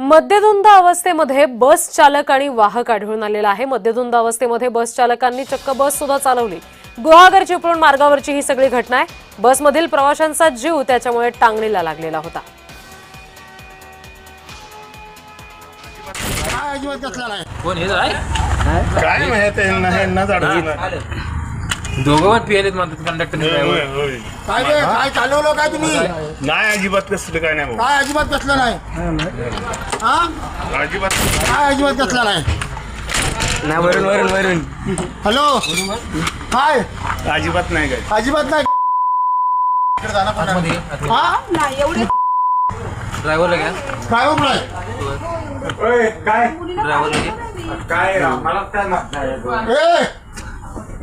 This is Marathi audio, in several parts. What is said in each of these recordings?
मद्यधुंद अवस्थेमध्ये बस चालक आणि वाहक आढळून आलेला आहे। मद्यधुंद अवस्थेमध्ये बस चालकांनी चक्क बस सुद्धा चालवली। गुहागर चिपळूण मार्गावरची ही सगळी घटना आहे। बसमधील प्रवाशांचा जीव त्याच्यामुळे टांगणीला लागलेला होता। कोण हे जाय काय माहिती यांना दोघं पियालेत म्हणतात कंडक्टर ड्रायव्हर। काय चालवलं काय तुम्ही? नाही अजिबात कसलं काय नाही काय अजिबात कसलं नाही? अजिबात काय अजिबात कसलं नाही? वरून हॅलो काय अजिबात नाही काय अजिबात नाही? ड्रायव्हरला घ्या, काय होत नाही? ड्रायव्हरला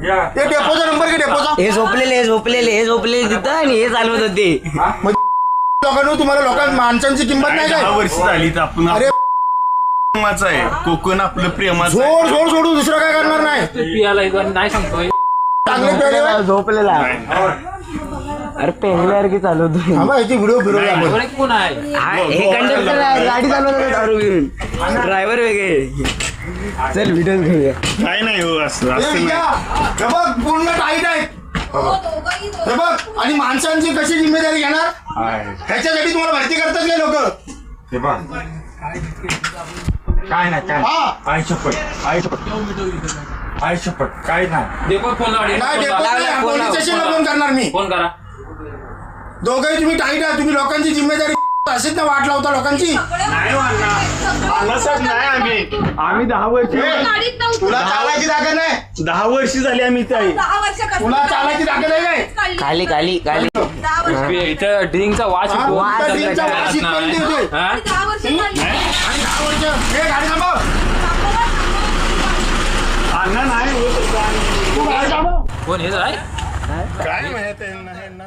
घ्या। ते डेपोचा नंबर घे डेपोचा। हे झोपलेले तिथं आणि हे चालवत होते। लोकांना तुम्हाला माणसांची किंमत नाही 10 काय? वर्ष झाली तर आपण अरे प्रेमाचं आहे, कोकण आपलं प्रेमाचं आहे. सोडू दुसरं काय करणार नाही। पियाला इथं नाही सांगतोय। चांगले पेले झोपलेला अरे पेंगल्यासारखी चालवतो। याची व्हिडिओ फिरवला आपण। ड्रायव्हर कोण आहे? हे कंडक्टर आहे, गाडी चालवतो दारू घेऊन। ड्रायव्हर वेगळे। चल व्हिडिओ घेऊया। काय नाही हो असं हे नाही. हे बघ पूर्ण टाईट आहे हे बघ। आणि माणसांची कशी जिम्मेदारी घेणार ह्याच्यासाठी तुम्हाला भरती करतात काय लोक? काय नाही काय हा आई शपथ काय नाही देखो फोन लावा, नाही फोन लावा। डेपोत पोलीस स्टेशनला फोन करणार मी। फोन करा। दोघंही तुम्ही टाईट आहे। तुम्ही लोकांची जिम्मेदारी असेच ना वाट लावता लोकांची। असंच नाही आम्ही 10 वर्ष तुला चालायची ताकद नाही? 10 वर्ष झाली आम्ही इथे आहे. तुला चालायची ताकद आहे काय? खाली इथं ड्रिंकचा वास येतो। उलटा ड्रिंकचा वास इथपर्यंत येतोय। हा? आणि 10 वर्ष हे गाडी थांबव। अण्णा नाही तू गाडी थांबव। कोण हे जाय काय माहिती यांना